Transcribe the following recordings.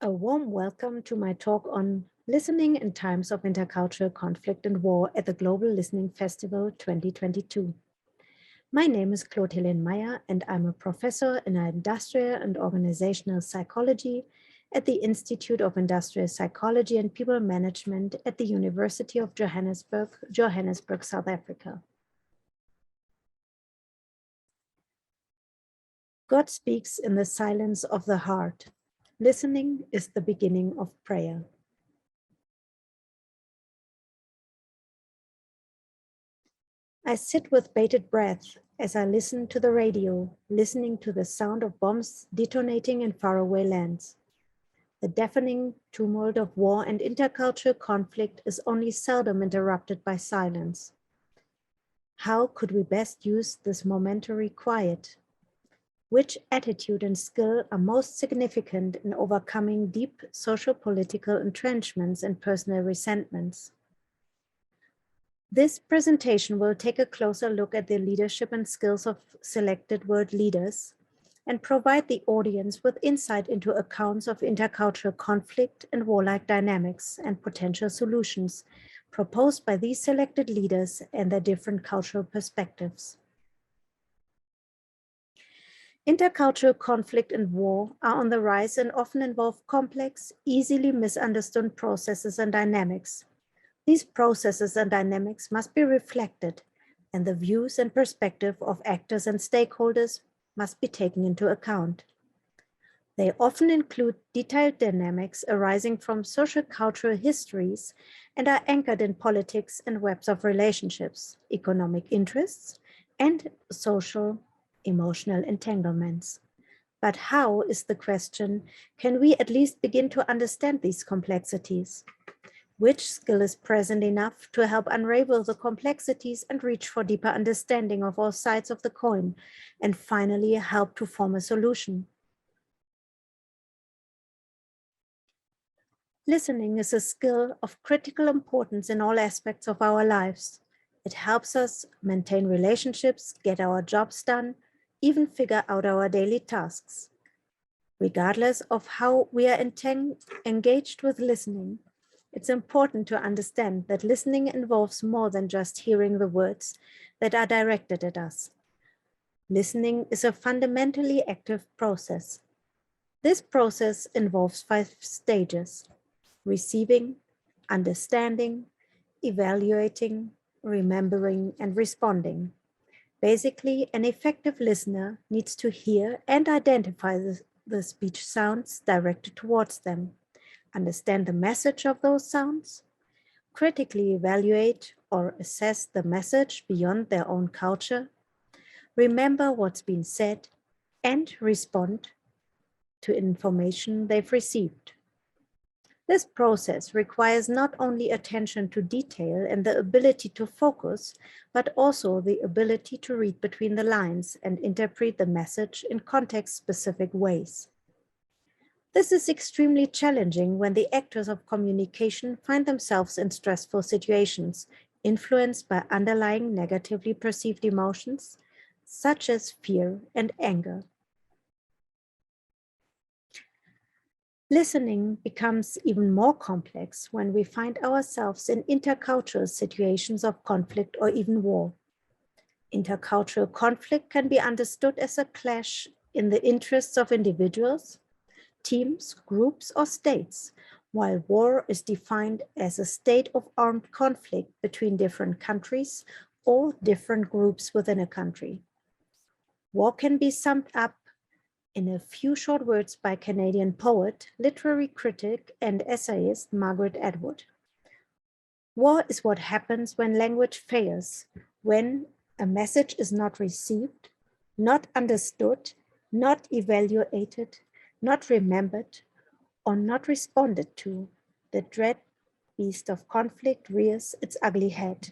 A warm welcome to my talk on Listening in Times of Intercultural Conflict and War at the Global Listening Festival 2022. My name is Claude Mayer, and I'm a professor in industrial and organizational psychology at the Institute of Industrial Psychology and People Management at the University of Johannesburg, South Africa. God speaks in the silence of the heart. Listening is the beginning of prayer. I sit with bated breath as I listen to the radio, listening to the sound of bombs detonating in faraway lands. The deafening tumult of war and intercultural conflict is only seldom interrupted by silence. How could we best use this momentary quiet? Which attitude and skill are most significant in overcoming deep social-political entrenchments and personal resentments? This presentation will take a closer look at the leadership and skills of selected world leaders and provide the audience with insight into accounts of intercultural conflict and warlike dynamics and potential solutions proposed by these selected leaders and their different cultural perspectives. Intercultural conflict and war are on the rise and often involve complex, easily misunderstood processes and dynamics. These processes and dynamics must be reflected, and the views and perspective of actors and stakeholders must be taken into account. They often include detailed dynamics arising from social-cultural histories and are anchored in politics and webs of relationships, economic interests, and social emotional entanglements. But how is the question, can we at least begin to understand these complexities? Which skill is present enough to help unravel the complexities and reach for deeper understanding of all sides of the coin, and finally help to form a solution? Listening is a skill of critical importance in all aspects of our lives. It helps us maintain relationships, get our jobs done, even figure out our daily tasks. Regardless of how we are engaged with listening, it's important to understand that listening involves more than just hearing the words that are directed at us. Listening is a fundamentally active process. This process involves 5 stages: receiving, understanding, evaluating, remembering, and responding. Basically, an effective listener needs to hear and identify the speech sounds directed towards them, understand the message of those sounds, critically evaluate or assess the message beyond their own culture, remember what's been said, and respond to information they've received. This process requires not only attention to detail and the ability to focus, but also the ability to read between the lines and interpret the message in context-specific ways. This is extremely challenging when the actors of communication find themselves in stressful situations, influenced by underlying negatively perceived emotions, such as fear and anger. Listening becomes even more complex when we find ourselves in intercultural situations of conflict or even war. Intercultural conflict can be understood as a clash in the interests of individuals, teams, groups, or states, while war is defined as a state of armed conflict between different countries or different groups within a country. War can be summed up in a few short words by Canadian poet, literary critic, and essayist Margaret Atwood. War is what happens when language fails, when a message is not received, not understood, not evaluated, not remembered, or not responded to. The dread beast of conflict rears its ugly head.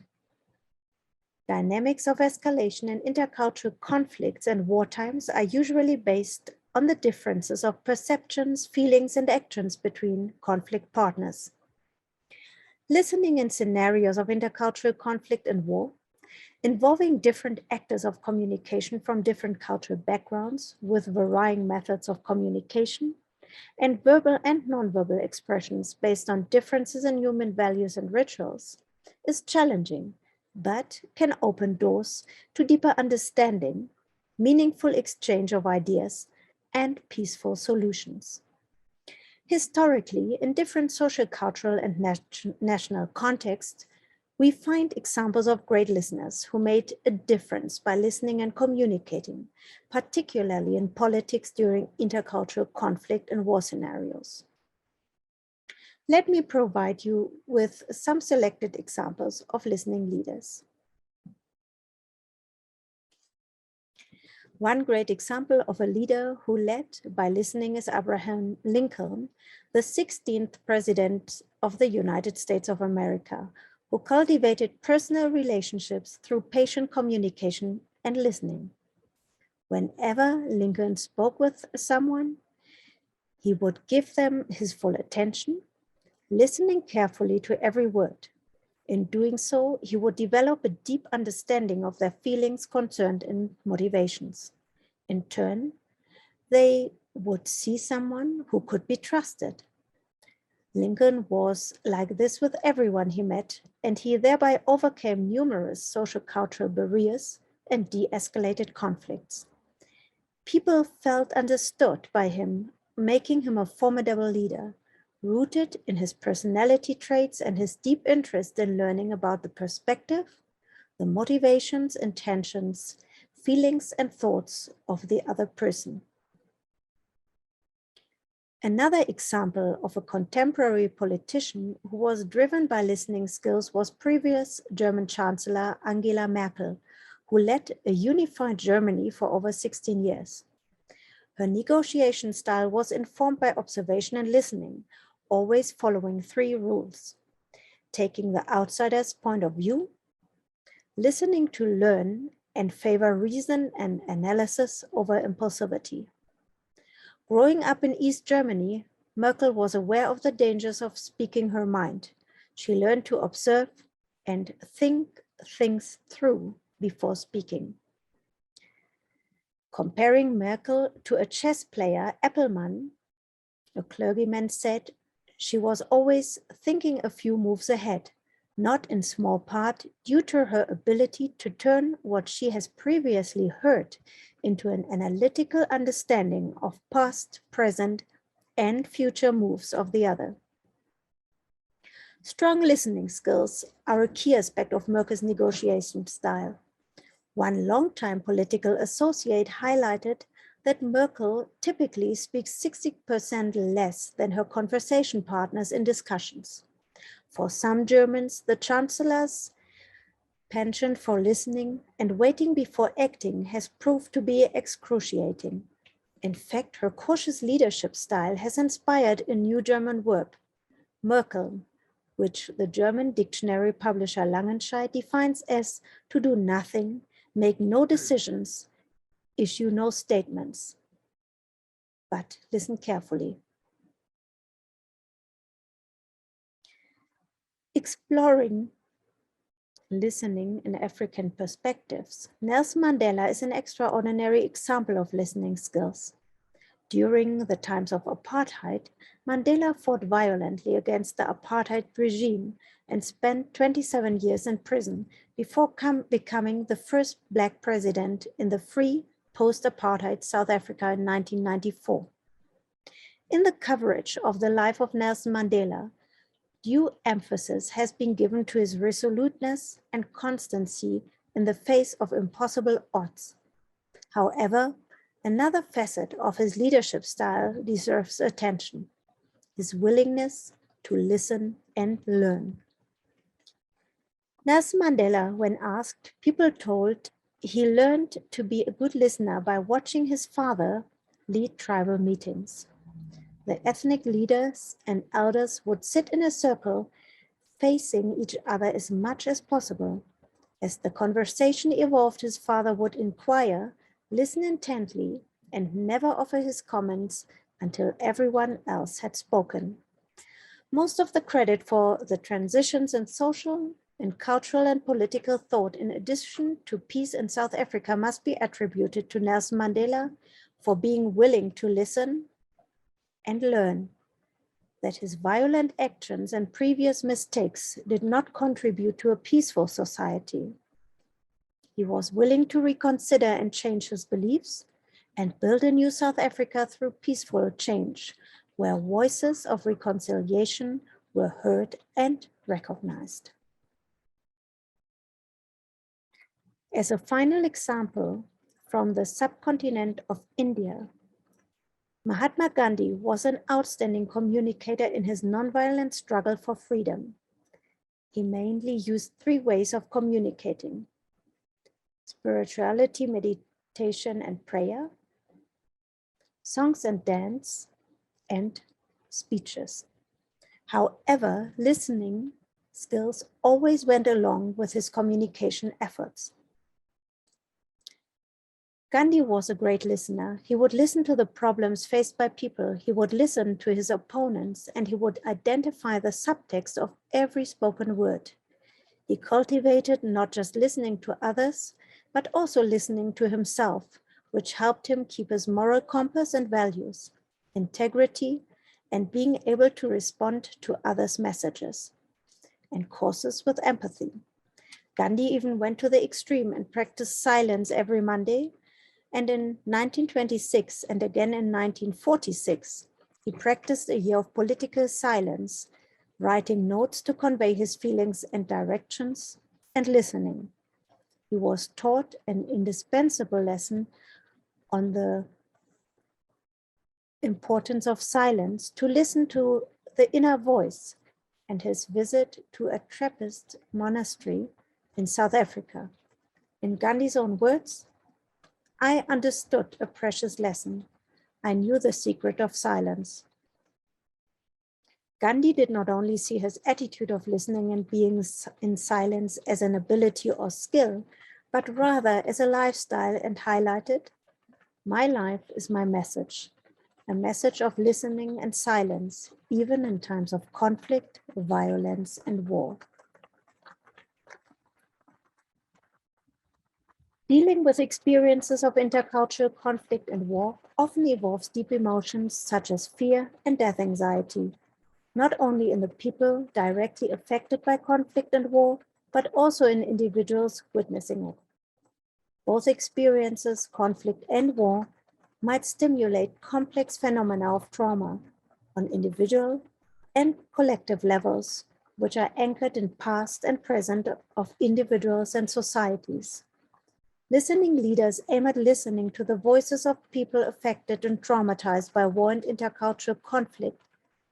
Dynamics of escalation in intercultural conflicts and wartimes are usually based on the differences of perceptions, feelings, and actions between conflict partners. Listening in scenarios of intercultural conflict and war, involving different actors of communication from different cultural backgrounds with varying methods of communication, and verbal and nonverbal expressions based on differences in human values and rituals is challenging, but can open doors to deeper understanding, meaningful exchange of ideas, and peaceful solutions. Historically, in different social, cultural, and national contexts, we find examples of great listeners who made a difference by listening and communicating, particularly in politics during intercultural conflict and war scenarios. Let me provide you with some selected examples of listening leaders. One great example of a leader who led by listening is Abraham Lincoln, the 16th President of the United States of America, who cultivated personal relationships through patient communication and listening. Whenever Lincoln spoke with someone, he would give them his full attention, listening carefully to every word. In doing so, he would develop a deep understanding of their feelings, concerns, and motivations. In turn, they would see someone who could be trusted. Lincoln was like this with everyone he met, and he thereby overcame numerous social cultural barriers and de-escalated conflicts. People felt understood by him, making him a formidable leader, rooted in his personality traits and his deep interest in learning about the perspective, the motivations, intentions, feelings, and thoughts of the other person. Another example of a contemporary politician who was driven by listening skills was previous German Chancellor Angela Merkel, who led a unified Germany for over 16 years. Her negotiation style was informed by observation and listening, always following 3 rules: taking the outsider's point of view, listening to learn, and favor reason and analysis over impulsivity. Growing up in East Germany, Merkel was aware of the dangers of speaking her mind. She learned to observe and think things through before speaking. Comparing Merkel to a chess player, Appelmann, a clergyman, said she was always thinking a few moves ahead, not in small part due to her ability to turn what she has previously heard into an analytical understanding of past, present, and future moves of the other. Strong listening skills are a key aspect of Merkel's negotiation style. One longtime political associate highlighted that Merkel typically speaks 60% less than her conversation partners in discussions. For some Germans, the Chancellor's penchant for listening and waiting before acting has proved to be excruciating. In fact, her cautious leadership style has inspired a new German word, Merkel, which the German dictionary publisher Langenscheidt defines as to do nothing, make no decisions, issue no statements. But listen carefully. Exploring listening in African perspectives, Nelson Mandela is an extraordinary example of listening skills. During the times of apartheid, Mandela fought violently against the apartheid regime and spent 27 years in prison before becoming the first Black president in the free post-apartheid South Africa in 1994. In the coverage of the life of Nelson Mandela, due emphasis has been given to his resoluteness and constancy in the face of impossible odds. However, another facet of his leadership style deserves attention: his willingness to listen and learn. Nelson Mandela, when asked, people told he learned to be a good listener by watching his father lead tribal meetings. The ethnic leaders and elders would sit in a circle facing each other as much as possible. As the conversation evolved, his father would inquire, listen intently, and never offer his comments until everyone else had spoken. Most of the credit for the transitions in social and cultural and political thought, in addition to peace in South Africa, must be attributed to Nelson Mandela for being willing to listen, and learn that his violent actions and previous mistakes did not contribute to a peaceful society. He was willing to reconsider and change his beliefs and build a new South Africa through peaceful change, where voices of reconciliation were heard and recognized. As a final example from the subcontinent of India, Mahatma Gandhi was an outstanding communicator in his nonviolent struggle for freedom. He mainly used three ways of communicating: spirituality, meditation, and prayer, songs and dance, and speeches. However, listening skills always went along with his communication efforts. Gandhi was a great listener. He would listen to the problems faced by people. He would listen to his opponents, and he would identify the subtext of every spoken word. He cultivated not just listening to others, but also listening to himself, which helped him keep his moral compass and values, integrity, and being able to respond to others' messages and causes with empathy. Gandhi even went to the extreme and practiced silence every Monday. And in 1926 and again in 1946, he practiced a year of political silence, writing notes to convey his feelings and directions, and listening. He was taught an indispensable lesson on the importance of silence, to listen to the inner voice, and his visit to a Trappist monastery in South Africa. In Gandhi's own words, "I understood a precious lesson. I knew the secret of silence." Gandhi did not only see his attitude of listening and being in silence as an ability or skill, but rather as a lifestyle, and highlighted, "My life is my message, a message of listening and silence, even in times of conflict, violence, and war." Dealing with experiences of intercultural conflict and war often involves deep emotions such as fear and death anxiety, not only in the people directly affected by conflict and war, but also in individuals witnessing it. Both experiences, conflict and war, might stimulate complex phenomena of trauma on individual and collective levels, which are anchored in past and present of individuals and societies. Listening leaders aim at listening to the voices of people affected and traumatized by war and intercultural conflict,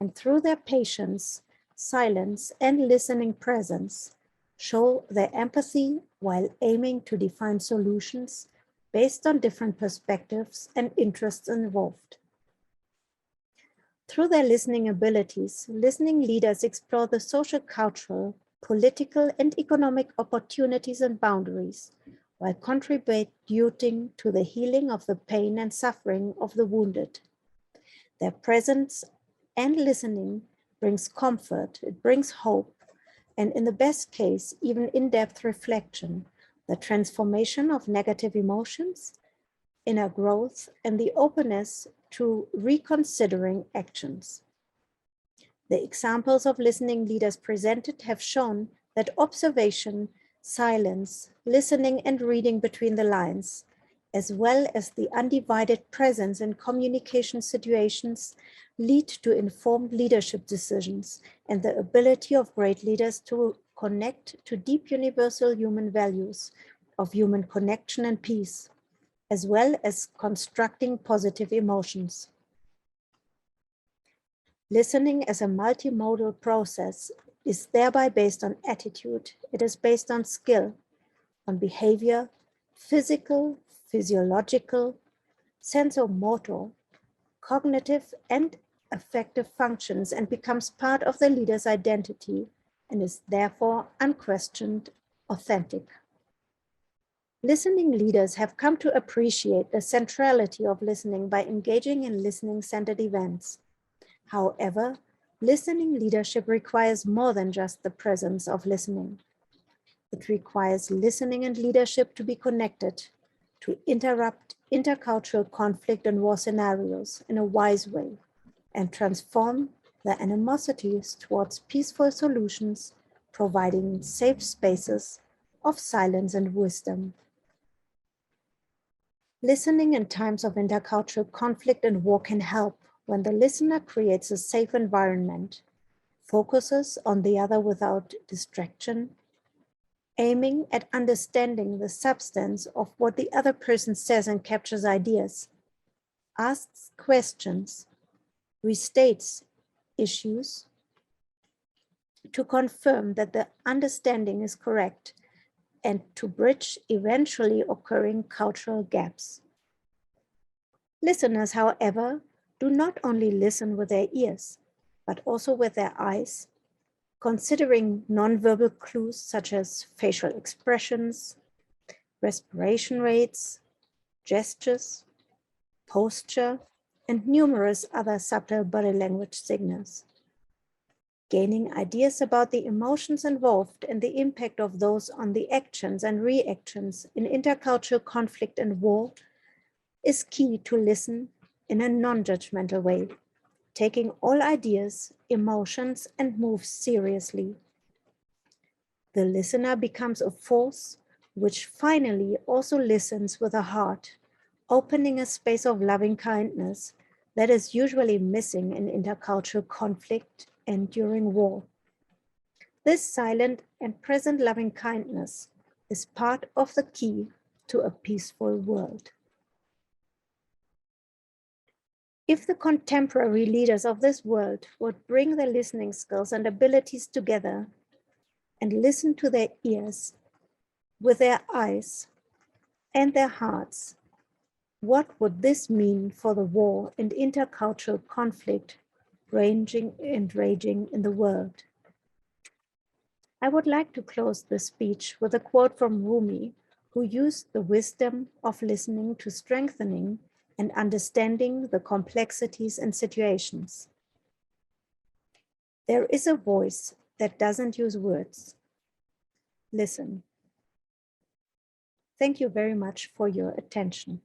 and through their patience, silence, and listening presence, show their empathy while aiming to define solutions based on different perspectives and interests involved. Through their listening abilities, listening leaders explore the social, cultural, political, and economic opportunities and boundaries, while contributing to the healing of the pain and suffering of the wounded. Their presence and listening brings comfort, it brings hope, and in the best case, even in-depth reflection, the transformation of negative emotions, inner growth, and the openness to reconsidering actions. The examples of listening leaders presented have shown that observation, silence, listening, and reading between the lines, as well as the undivided presence in communication situations, lead to informed leadership decisions and the ability of great leaders to connect to deep universal human values of human connection and peace, as well as constructing positive emotions. Listening as a multimodal process is thereby based on attitude. It is based on skill, on behavior, physical, physiological, sensomotor, cognitive, and affective functions, and becomes part of the leader's identity and is therefore unquestioned authentic. Listening leaders have come to appreciate the centrality of listening by engaging in listening-centered events. However, listening leadership requires more than just the presence of listening. It requires listening and leadership to be connected, to interrupt intercultural conflict and war scenarios in a wise way, and transform their animosities towards peaceful solutions, providing safe spaces of silence and wisdom. Listening in times of intercultural conflict and war can help when the listener creates a safe environment, focuses on the other without distraction, aiming at understanding the substance of what the other person says and captures ideas, asks questions, restates issues to confirm that the understanding is correct and to bridge eventually occurring cultural gaps. Listeners, however, do not only listen with their ears, but also with their eyes, considering nonverbal clues such as facial expressions, respiration rates, gestures, posture, and numerous other subtle body language signals. Gaining ideas about the emotions involved and the impact of those on the actions and reactions in intercultural conflict and war is key to listen in a non-judgmental way, taking all ideas, emotions, and moves seriously. The listener becomes a force which finally also listens with a heart, opening a space of loving kindness that is usually missing in intercultural conflict and during war. This silent and present loving kindness is part of the key to a peaceful world. If the contemporary leaders of this world would bring their listening skills and abilities together and listen to their ears with their eyes and their hearts, what would this mean for the war and intercultural conflict raging in the world? I would like to close this speech with a quote from Rumi, who used the wisdom of listening to strengthening and understanding the complexities and situations. There is a voice that doesn't use words. Listen. Thank you very much for your attention.